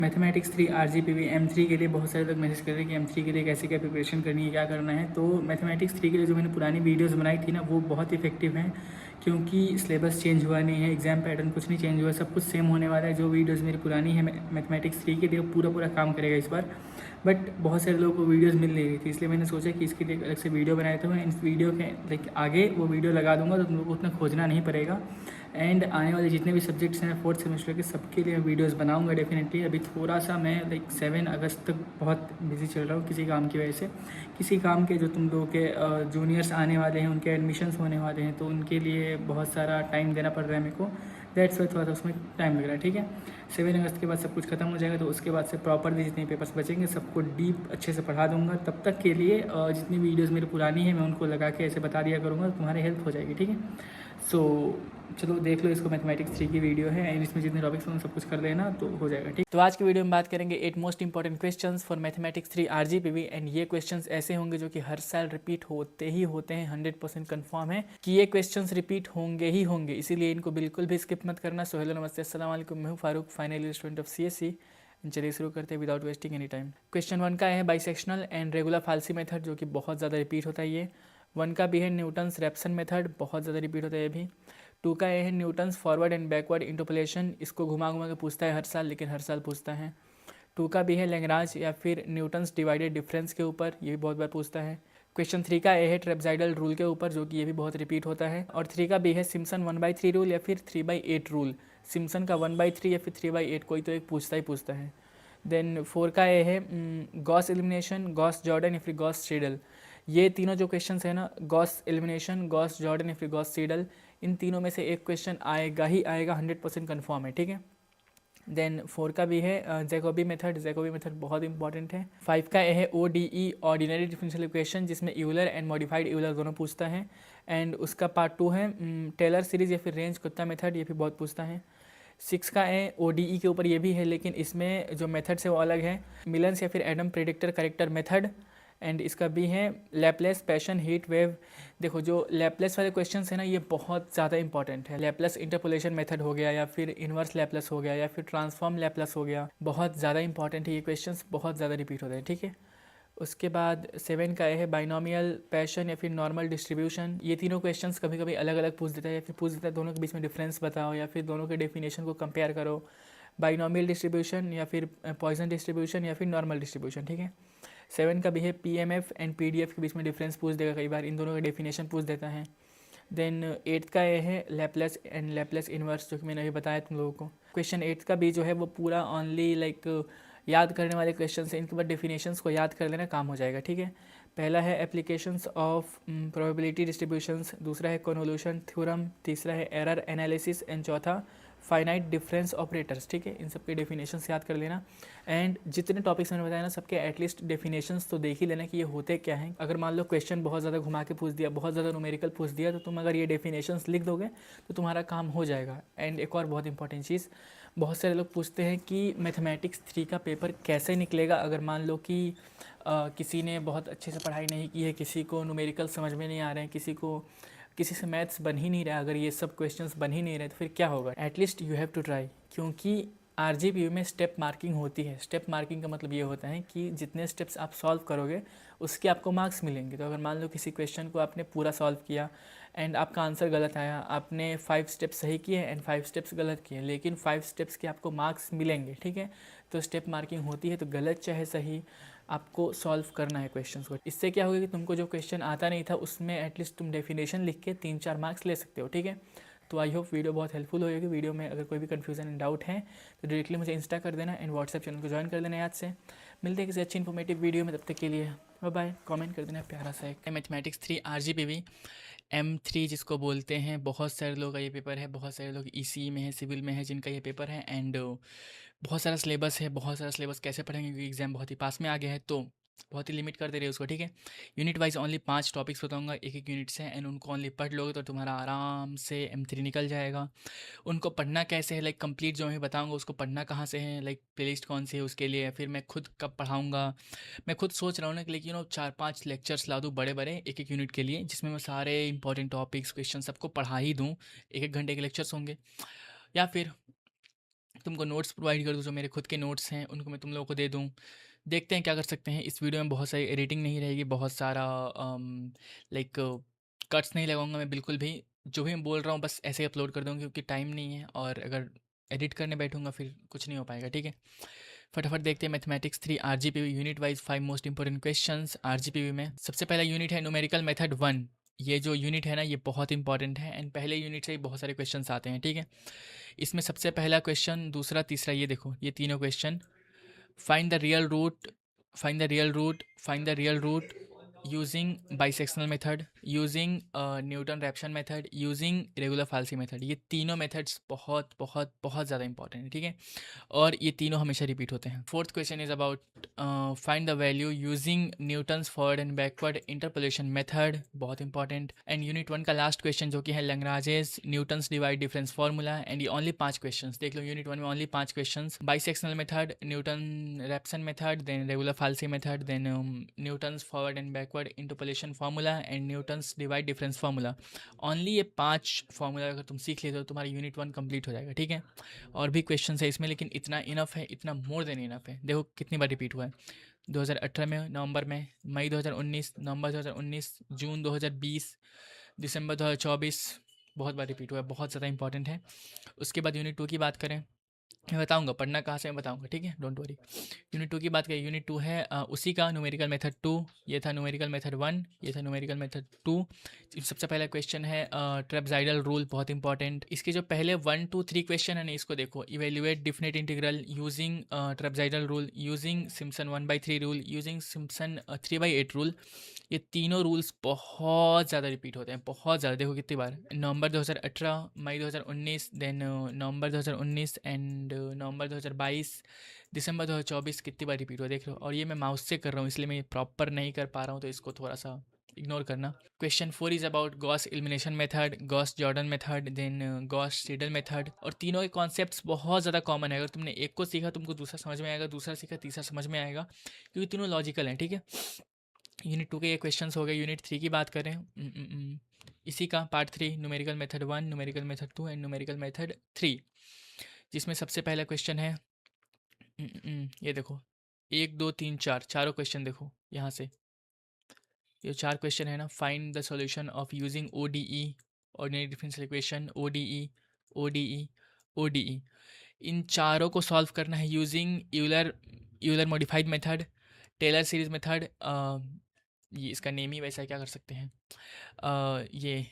Mathematics 3 RGPV M3 के लिए बहुत सारे लोग मैसेज कर रहे हैं कि M3 के लिए कैसे क्या प्रिपरेशन करनी है, क्या करना है। तो मैथमेटिक्स 3 के लिए जो मैंने पुरानी वीडियोस बनाई थी ना, वो बहुत इफेक्टिव हैं, क्योंकि सिलेबस चेंज हुआ नहीं है, एग्जाम पैटर्न कुछ नहीं चेंज हुआ, सब कुछ सेम होने वाला है। जो वीडियोज़ मेरी पुरानी है मैथमेटिक्स 3 के लिए, पूरा काम करेगा इस बार। बट बहुत सारे लोगों को वीडियोज़ मिल नहीं रही थी, इसलिए मैंने सोचा कि इसके लिए अलग से वीडियो बनाए थे। मैं इस वीडियो के लाइक आगे वो वीडियो लगा दूंगा, तो तुम लोग को उतना खोजना नहीं पड़ेगा। एंड आने वाले जितने भी सब्जेक्ट्स हैं 4th सेमेस्टर के, सबके लिए मैं वीडियोज़ बनाऊंगा डेफिनेटली। अभी थोड़ा सा मैं लाइक 7 अगस्त तक बहुत बिजी चल रहा हूँ किसी काम की वजह से। किसी काम के जो तुम लोगों के जूनियर्स आने वाले हैं, उनके एडमिशन्स होने वाले हैं, तो उनके लिए बहुत सारा टाइम देना पड़ रहा है मेरे को। दैट्स वाई थोड़ा सा उसमें टाइम लग रहा है, ठीक है। 7 अगस्त के बाद सब कुछ खत्म हो जाएगा, तो उसके बाद से प्रॉपरली जितने पेपर्स बचेंगे सबको डीप अच्छे से पढ़ा दूंगा। तब तक के लिए जितनी वीडियोज़ मेरी पुरानी है मैं उनको लगा के ऐसे बता दिया करूँगा, तो तुम्हारी हेल्प हो जाएगी, ठीक है। सो चलो देख लो इसको, मैथमेटिक्स 3 की वीडियो है एंड इसमें जितने टॉपिक्स हैं सब कुछ कर लेना तो हो जाएगा, ठीक। तो आज की वीडियो में बात करेंगे 8 most important questions for mathematics 3 RGPV। And ये क्वेश्चंस ऐसे होंगे जो कि हर साल रिपीट होते ही होते हैं, 100% कंफर्म है कि ये क्वेश्चंस रिपीट होंगे ही होंगे, इसीलिए इनको बिल्कुल भी स्किप मत करना। सो हेलो नमस्ते अस्सलाम वालेकुम, मैं हूँ Farooq, final year student of CSE। चलिए शुरू करते हैं without wasting any time. Question 1 का है बाइसेक्शनल एंड रेगुलर फाल्सी मेथड, जो कि बहुत ज़्यादा रिपीट होता है ये। 1 का भी है न्यूटन्स रेप्सन मेथड, बहुत ज़्यादा रिपीट होता है ये भी। 2 का ये है Newton's forward and backward interpolation, इसको घुमा घुमा के पूछता है हर साल, लेकिन हर साल पूछता है। 2 का भी है लैग्रांज या फिर न्यूटन्स डिवाइडेड डिफरेंस के ऊपर, ये भी बहुत बार पूछता है। क्वेश्चन 3 का ए है ट्रेपजाइडल रूल के ऊपर, जो कि ये भी बहुत रिपीट होता है। और 3 का भी है सिम्पसन 1/3 रूल या फिर 3/8 रूल। सिम्पसन का 1/3 या फिर 3/8 कोई तो एक पूछता ही पूछता है। देन 4 का ए है गॉस एलिमिनेशन, गॉस जॉर्डन या फिर गॉस सीडल। ये तीनों जो क्वेश्चन है ना, गॉस एलिमिनेशन, गॉस जॉर्डन या फिर गॉस सीडल, इन तीनों में से एक क्वेश्चन आएगा ही आएगा, 100% कन्फर्म है, ठीक है। देन 4 का भी है जैकोबी मेथड, जैकोबी मेथड बहुत इंपॉर्टेंट है। 5 का ए है ODE ऑर्डिनरी डिफरेंशियल इक्वेशन, जिसमें यूलर एंड मॉडिफाइड यूलर दोनों पूछता है। एंड उसका पार्ट 2 है टेलर सीरीज या फिर रेंज कुत्ता मेथड, ये भी बहुत पूछता है। 6 का है ODE के ऊपर ये भी है, लेकिन इसमें जो मेथड्स है वो अलग है, मिलन्स या फिर Adam predictor character method. And इसका भी है लैपलेस पैशन हीट वेव। देखो जो लैपलेस वाले क्वेश्चंस है ना, ये बहुत ज़्यादा इंपॉर्टेंट है। लैपलेस इंटरपोलेशन मेथड हो गया या फिर इन्वर्स लैपलेस हो गया या फिर ट्रांसफॉर्म लैपलेस हो गया, बहुत ज़्यादा इंपॉर्टेंट है ये क्वेश्चंस, बहुत ज़्यादा रिपीट होते हैं, ठीक है। उसके बाद 7 का है बाइनोमियल पैशन या फिर नॉर्मल डिस्ट्रीब्यूशन। ये तीनों क्वेश्चंस कभी कभी अलग अलग पूछ देता है, या फिर पूछ देता है दोनों के बीच में डिफरेंस बताओ या फिर दोनों के डेफिनेशन को कंपेयर करो, बाइनोमियल डिस्ट्रीब्यूशन या फिर पॉइसन डिस्ट्रीब्यूशन या फिर नॉर्मल डिस्ट्रीब्यूशन, ठीक है। 7 का भी है PMF एंड PDF के बीच में डिफरेंस पूछ देगा, कई बार इन दोनों का डेफिनेशन पूछ देता है। देन 8 का ये है लैपलेस एंड लैपलेस इन्वर्स, जो कि मैंने अभी बताया तुम लोगों को। क्वेश्चन 8 का भी जो है वो पूरा ओनली लाइक याद करने वाले क्वेश्चन है, इनके बाद डेफिनेशंस को याद कर लेना, काम हो जाएगा, ठीक है। पहला है एप्लीकेशंस ऑफ प्रोबेबिलिटी डिस्ट्रीब्यूशंस, दूसरा है कन्वोल्यूशन थ्योरम, तीसरा है एरर एनालिसिस एंड चौथा फाइनाइट डिफरेंस ऑपरेटर्स, ठीक है। इन सब के डेफिनेशंस याद कर लेना। एंड जितने टॉपिक्स मैंने बताया ना, सबके एटलीस्ट डेफिनेशंस तो देख ही लेना कि ये होते क्या हैं। अगर मान लो क्वेश्चन बहुत ज़्यादा घुमा के पूछ दिया, बहुत ज़्यादा न्यूमेरिकल पूछ दिया, तो तुम अगर ये डेफिनेशंस लिख दोगे तो तुम्हारा काम हो जाएगा। एंड एक और बहुत इंपॉर्टेंट चीज़, बहुत सारे लोग पूछते हैं कि मैथमेटिक्स 3 का पेपर कैसे निकलेगा। अगर मान लो कि किसी ने बहुत अच्छे से पढ़ाई नहीं की है, किसी को न्यूमेरिकल समझ में नहीं आ रहे हैं, किसी से मैथ्स बन ही नहीं रहा, अगर ये सब क्वेश्चंस बन ही नहीं रहे, तो फिर क्या होगा। At least you have to try, क्योंकि RGPV में स्टेप मार्किंग होती है। स्टेप मार्किंग का मतलब ये होता है कि जितने स्टेप्स आप सॉल्व करोगे उसके आपको मार्क्स मिलेंगे। तो अगर मान लो किसी क्वेश्चन को आपने पूरा सॉल्व किया एंड आपका आंसर गलत आया, आपने 5 स्टेप्स सही किए एंड 5 स्टेप्स गलत किए, लेकिन 5 स्टेप्स के आपको मार्क्स मिलेंगे, ठीक है। तो स्टेप मार्किंग होती है, तो गलत चाहे सही आपको सॉल्व करना है क्वेश्चंस को। इससे क्या होगा कि तुमको जो क्वेश्चन आता नहीं था उसमें एटलीस्ट तुम डेफिनेशन लिख के 3-4 मार्क्स ले सकते हो, ठीक है। तो आई होप वीडियो बहुत हेल्पफुल होगी। वीडियो में अगर कोई भी कन्फ्यूजन एंड डाउट है तो डायरेक्टली मुझे इंस्टा कर देना एंड व्हाट्सएप चैनल को ज्वाइन कर देना याद से। मिलते हैं किसी अच्छी इन्फॉर्मेटिव वीडियो में, तब तक के लिए बाय बाय। कमेंट कर देना प्यारा सा एक। मैथमेटिक्स 3 RGPV M3 जिसको बोलते हैं, बहुत सारे लोग का ये पेपर है, बहुत सारे लोग ECE में है, सिविल में है, जिनका ये पेपर है। एंड बहुत सारा सिलेबस है, बहुत सारा सिलेबस कैसे पढ़ेंगे क्योंकि एग्जाम बहुत ही पास में आ गया है, तो बहुत ही लिमिट कर दे रहे हैं उसको, ठीक है। यूनिट वाइज ओनली 5 टॉपिक्स बताऊंगा, एक एक यूनिट से, एंड उनको ओनली पढ़ लोगे तो तुम्हारा आराम से M3 निकल जाएगा। उनको पढ़ना कैसे है, लाइक कंप्लीट जो मैं बताऊंगा उसको पढ़ना कहाँ से है, लाइक प्लेलिस्ट कौन सी है उसके लिए, फिर मैं खुद कब पढ़ाऊंगा। मैं खुद सोच रहा हूँ ना कि लेकिन 4-5 लेक्चर्स ला दूँ बड़े बड़े एक एक यूनिट के लिए, जिसमें मैं सारे इंपॉर्टेंट टॉपिक्स क्वेश्चन सबको पढ़ा ही दूँ। 1-1 घंटे के लेक्चर्स होंगे, या फिर तुमको नोट्स प्रोवाइड कर दूँ, जो मेरे खुद के नोट्स हैं उनको मैं तुम लोगों को दे दूँ। देखते हैं क्या कर सकते हैं। इस वीडियो में बहुत सारी एडिटिंग नहीं रहेगी, बहुत सारा लाइक कट्स नहीं लगाऊंगा मैं बिल्कुल भी। जो भी मैं बोल रहा हूँ बस ऐसे ही अपलोड कर दूँगा, क्योंकि टाइम नहीं है, और अगर एडिट करने बैठूंगा फिर कुछ नहीं हो पाएगा, ठीक है। फटाफट देखते हैं mathematics 3 RGPV unit wise 5 most important questions RGPV में। सबसे पहला यूनिट है न्यूमेरिकल मेथड 1। ये जो यूनिट है ना, ये बहुत इंपॉर्टेंट है, एंड पहले यूनिट से ही बहुत सारे क्वेश्चंस आते हैं, ठीक है। इसमें सबसे पहला क्वेश्चन, दूसरा, तीसरा, ये देखो ये तीनों question. Find the real root, find the real root, find the real root using bisectional method, using Newton Raphson method, using regula falsi method. ये तीनों मेथड्स बहुत बहुत बहुत ज़्यादा इंपॉर्टेंट है, ठीक है, और ये तीनों हमेशा रिपीट होते हैं। Fourth question is about find the value using Newton's forward and backward interpolation method, बहुत इंपॉर्टेंट। एंड यूनिट 1 का लास्ट क्वेश्चन जो कि है Lagrange's Newton's divide difference formula, and ये ओनली 5 क्वेश्चन। देख लो यूनिट 1 में only 5 question, bisectional method, Newton Raphson method, then regula falsi method, then Newton's forward and backward interpolation formula, and Newton's divide difference formula. Only ये 5 formula अगर तुम सीख लेते हो तुम्हारा यूनिट 1 कंप्लीट हो जाएगा, ठीक है। और भी क्वेश्चन है इसमें, लेकिन इतना इनफ है, इतना मोर देन इनफ है। देखो कितनी बार रिपीट हुआ है, 2018 में नवंबर में, मई 2019, नवंबर 2019, जून 2020, दिसंबर 2024, बहुत बार रिपीट हुआ है, बहुत ज़्यादा इंपॉर्टेंट है। उसके बाद यूनिट 2 की बात करें, मैं बताऊंगा पढ़ना कहाँ से, मैं बताऊंगा, ठीक है, डोंट वरी। यूनिट 2 की बात करें, यूनिट 2 है उसी का न्यूमेरिकल मेथड 2। ये था न्यूमेरिकल मेथड 1, ये था न्यूमेरिकल मेथड 2। सबसे पहला क्वेश्चन है ट्रेपेजॉइडल रूल, बहुत इंपॉर्टेंट। इसके जो पहले 1 2 3 क्वेश्चन है ना, इसको देखो। Evaluate definite integral using trapezoidal rule, using Simpson 1/3 rule, using Simpson 3/8 rule. ये तीनों रूल्स बहुत ज़्यादा रिपीट होते हैं, बहुत ज़्यादा। देखो कितनी बार, नवंबर 2018, मई 2019, देन नवंबर 2019, एंड नवंबर 2022, दिसंबर 2024, कितनी बार रिपीट हुआ देख लो। और ये मैं माउस से कर रहा हूँ, इसलिए मैं प्रॉपर नहीं कर पा रहा हूँ, तो इसको थोड़ा सा इग्नोर करना। Question 4 is about Gauss elimination method, Gauss Jordan method, then Gauss Seidel method. और तीनों के कॉन्सेप्ट्स बहुत ज़्यादा कॉमन है। अगर तुमने एक को सीखा तुमको दूसरा समझ में आएगा, दूसरा सीखा तीसरा समझ में आएगा, क्योंकि तीनों लॉजिकल हैं, ठीक है। यूनिट 2 के ये क्वेश्चंस हो गए। यूनिट 3 की बात करें, इसी का part 3, numerical method 1, numerical method 2 and numerical method 3, जिसमें सबसे पहला क्वेश्चन है, ये देखो, 1 2 3 4, चारों क्वेश्चन देखो यहाँ से। ये 4 क्वेश्चन है ना, find the solution of using ODE, ordinary differential equation, ODE, ODE, ODE। इन चारों को सॉल्व करना है using Euler Euler modified method, Taylor series method. ये इसका नेम ही वैसा है, क्या कर सकते हैं। ये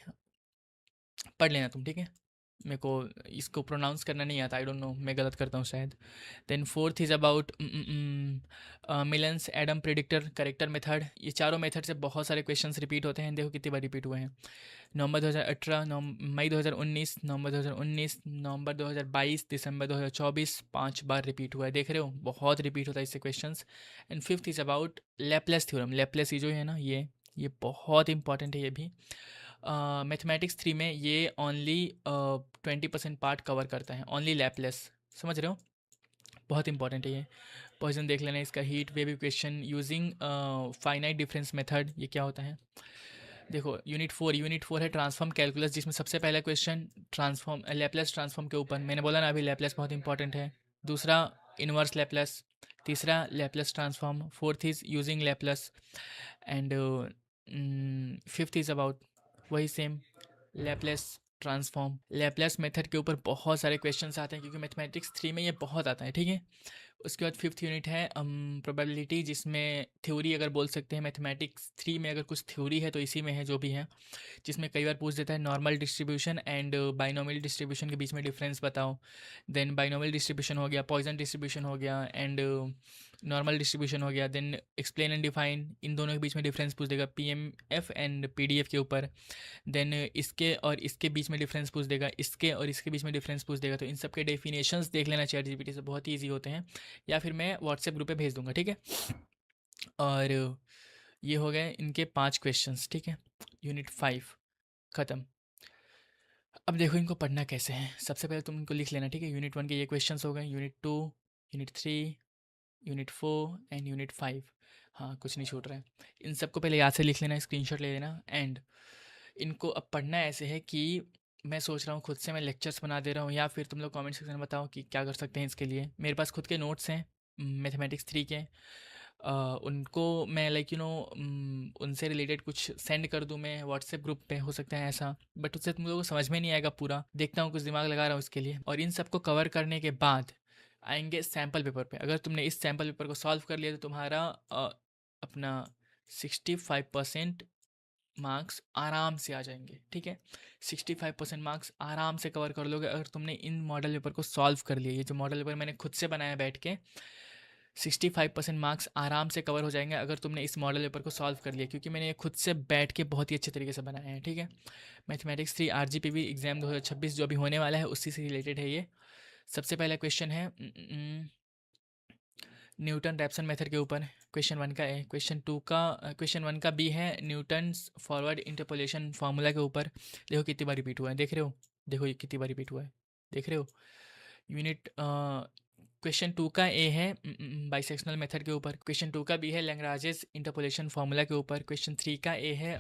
पढ़ लेना तुम, ठीक है। मेरे को इसको प्रोनाउंस करना नहीं आता, आई डोंट नो, मैं गलत करता हूँ शायद। Then fourth is about Milne's Adam predictor corrector method. ये चारों मेथड से बहुत सारे क्वेश्चंस रिपीट होते हैं, देखो कितनी बार रिपीट हुए हैं। नवंबर 2018, मई 2019, नवंबर 2019, नवंबर 2022, दिसंबर 2024, 5 बार रिपीट हुआ है, देख रहे हो, बहुत रिपीट होता है इससे questions. And fifth is about Laplace theorem. Laplace ये जो है ना, ये बहुत इंपॉर्टेंट है ये भी। मैथमेटिक्स 3 में ये ओनली 20% पार्ट कवर करता है, ओनली लैपलेस, समझ रहे हो, बहुत इंपॉर्टेंट है ये। पोजीशन देख लेना इसका, heat wave equation using finite difference method, ये क्या होता है। देखो यूनिट 4 है ट्रांसफॉर्म कैलकुलस, जिसमें सबसे पहला क्वेश्चन ट्रांसफॉर्म लैपलेस ट्रांसफॉर्म के ऊपर। मैंने बोला ना अभी लैपलेस बहुत इंपॉर्टेंट है। दूसरा इनवर्स लैपलेस, तीसरा Laplace transform, fourth is using Laplace, and fifth is about वही same Laplace transform. Laplace method के ऊपर बहुत सारे क्वेश्चंस आते हैं, क्योंकि मैथमेटिक्स 3 में ये बहुत आता है, ठीक है। उसके बाद फिफ्थ यूनिट है प्रोबेबिलिटी, जिसमें थ्योरी अगर बोल सकते हैं। मैथमेटिक्स 3 में अगर कुछ थ्योरी है तो इसी में है, जो भी है, जिसमें कई बार पूछ देता है normal distribution and binomial distribution के बीच में डिफरेंस बताओ। देन बाइनोमियल डिस्ट्रीब्यूशन हो गया, पॉइजन डिस्ट्रीब्यूशन हो गया, एंड नॉर्मल डिस्ट्रीब्यूशन हो गया। देन एक्सप्लेन एंड डिफाइन, इन दोनों के बीच में डिफरेंस पूछ देगा, PMF एंड PDF के ऊपर। देन इसके और इसके बीच में डिफरेंस पूछ देगा, इसके और इसके बीच में डिफरेंस पूछ देगा। तो इन सब के डेफिनेशंस देख लेना ChatGPT से, बहुत ही ईजी होते हैं, या फिर मैं व्हाट्सएप ग्रुप पे भेज दूंगा, ठीक है। और ये हो गए इनके 5 क्वेश्चंस, ठीक है। यूनिट 5 ख़त्म। अब देखो इनको पढ़ना कैसे है। सबसे पहले तुम इनको लिख लेना, ठीक है। यूनिट 1 के ये क्वेश्चंस हो गए, unit 2, unit 3, unit 4 and unit 5। हाँ, कुछ नहीं छूट रहा है। इन सबको पहले याद से लिख लेना, स्क्रीनशॉट ले लेना, एंड इनको अब पढ़ना ऐसे है कि मैं सोच रहा हूँ खुद से मैं लेक्चर्स बना दे रहा हूँ, या फिर तुम लोग कमेंट सेक्शन में बताओ कि क्या कर सकते हैं इसके लिए। मेरे पास खुद के नोट्स हैं मैथमेटिक्स 3 के। उनको मैं लाइक उनसे रिलेटेड कुछ सेंड कर दूँ मैं व्हाट्सएप ग्रुप पे, हो सकता है ऐसा, बट उससे तुम लोगों को समझ में नहीं आएगा पूरा। देखता हूँ, कुछ दिमाग लगा रहा हूँ इसके लिए। और इन सबको कवर करने के बाद आएंगे सैम्पल पेपर पे। अगर तुमने इस सैम्पल पेपर को सॉल्व कर लिया तो तुम्हारा अपना 65% मार्क्स आराम से आ जाएंगे, ठीक है। 65% मार्क्स आराम से कवर कर लोगे अगर तुमने इन मॉडल पेपर को सॉल्व कर लिया। ये जो मॉडल पेपर मैंने खुद से बनाया बैठ के, 65% मार्क्स आराम से कवर हो जाएंगे अगर तुमने इस मॉडल पेपर को सॉल्व कर लिया, क्योंकि मैंने ये खुद से बैठ के बहुत ही अच्छे तरीके से बनाया है, ठीक है। मैथमेटिक्स 3 RGPV एग्जाम 2026 जो अभी होने वाला है उसी से रिलेटेड है ये। सबसे पहला क्वेश्चन है न्यूटन रैप्सन मेथड के ऊपर। क्वेश्चन 1 का है। क्वेश्चन 1 का बी है न्यूटन फॉरवर्ड इंटरपोलेशन फार्मूला के ऊपर। देखो कितनी बार रिपीट हुआ है, देख रहे हो, देखो ये कितनी बार रिपीट हुआ है, देख रहे हो। यूनिट क्वेश्चन 2 का ए है बाइसेक्शनल मेथड के ऊपर। क्वेश्चन 2 का बी है लैग्रांजेस इंटरपोलेशन फार्मूला के ऊपर। क्वेश्चन 3 का ए है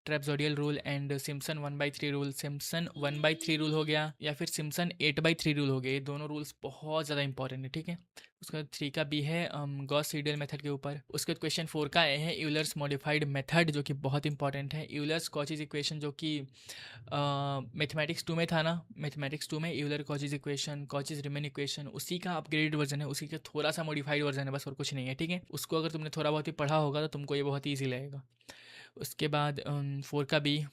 trapezoidal rule and Simpson 1/3 rule. Simpson 1/3 rule हो गया, या फिर सिम्पसन 8/3 रूल हो गया। ये दोनों रूल्स बहुत ज़्यादा इंपॉर्टेंट है, ठीक है। उसके बाद 3 का बी है गॉस सीडल मेथड के ऊपर। उसके बाद क्वेश्चन 4 का ए है यूलर्स मॉडिफाइड मेथड, जो कि बहुत इंपॉर्टेंट है। यूलर्स कॉचीज इक्वेशन, जो कि मैथमेटिक्स 2 में था ना, मैथमेटिक्स 2 में Euler Cauchy's equation, Cauchy's remain equation, उसी का अपग्रेडेड वर्जन है, उसी का थोड़ा सा मॉडिफाइड वर्जन है, बस और कुछ नहीं है, ठीक है। उसको अगर तुमने थोड़ा बहुत ही पढ़ा होगा तो तुमको ये बहुत ईजी लगेगा। उसके बाद 4 का बी।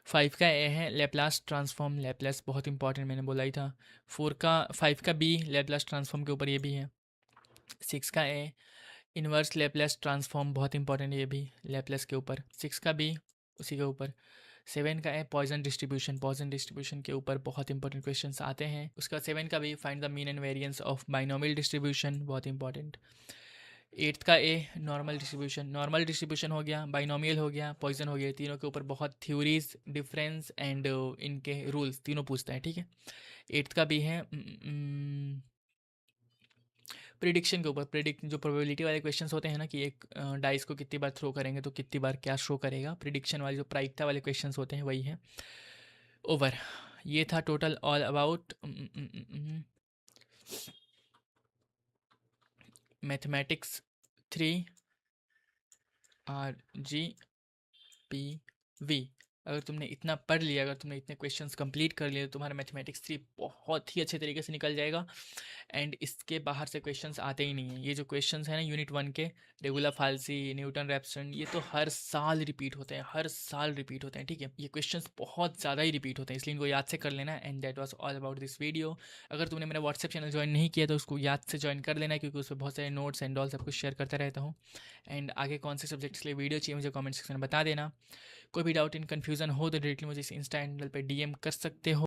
5 का ए है लेप्लास ट्रांसफॉर्म। लेप्लास बहुत इंपॉर्टेंट, मैंने बोला ही था। 5 का बी लेप्लास ट्रांसफॉर्म के ऊपर, ये भी है। 6 का ए इनवर्स लेप्लास ट्रांसफॉर्म, बहुत इंपॉर्टेंट है ये भी, लेप्लास के ऊपर। 6 का बी उसी के ऊपर। 7 का है पॉइजन डिस्ट्रीब्यूशन। पॉइजन डिस्ट्रीब्यूशन के ऊपर बहुत इंपॉर्टेंट क्वेश्चन आते हैं। उसका 7 का भी find the mean and variance of binomial distribution, बहुत इंपॉर्टेंट। 8th का a normal distribution. Normal distribution हो गया, बाइनोमियल हो गया, पॉइजन हो गया, तीनों के ऊपर बहुत थ्योरीज, डिफरेंस एंड इनके रूल्स तीनों पूछता है, ठीक है। 8th का भी है प्रिडिक्शन के ऊपर। प्रिडिक्ट जो प्रोबेबिलिटी वाले क्वेश्चंस होते हैं ना, कि एक डाइस को कितनी बार थ्रो करेंगे तो कितनी बार क्या शो करेगा, प्रिडिक्शन वाले जो प्रायिकता वाले क्वेश्चंस होते हैं वही है। ओवर। ये था total all about mathematics 3 RGPV। अगर तुमने इतना पढ़ लिया, अगर तुमने इतने क्वेश्चंस कंप्लीट कर लिए तो तुम्हारा मैथमेटिक्स 3 बहुत ही अच्छे तरीके से निकल जाएगा। एंड इसके बाहर से क्वेश्चंस आते ही नहीं हैं। ये जो क्वेश्चंस हैं ना यूनिट 1 के, रेगुलर फाल्सी, न्यूटन रैप्सन, ये तो हर साल रिपीट होते हैं, हर साल रिपीट होते हैं, ठीक है। ये क्वेश्चंस बहुत ज़्यादा ही रिपीट होते हैं, इसलिए इनको याद से कर लेना। And that was all about this video. अगर तुमने मेरा व्हाट्सएप चैनल ज्वाइन नहीं किया तो उसको याद से ज्वाइन कर लेना, क्योंकि उस पर बहुत सारे नोट्स एंड ऑल सब कुछ शेयर करता रहता हूँ। एंड आगे कौन से सब्जेक्ट्स के लिए वीडियो चाहिए मुझे कमेंट सेक्शन में बता देना। कोई भी डाउट इन कन्फ्यूज़न हो तो डायरेक्टली मुझे इस इंस्टा हैंडल पे DM कर सकते हो।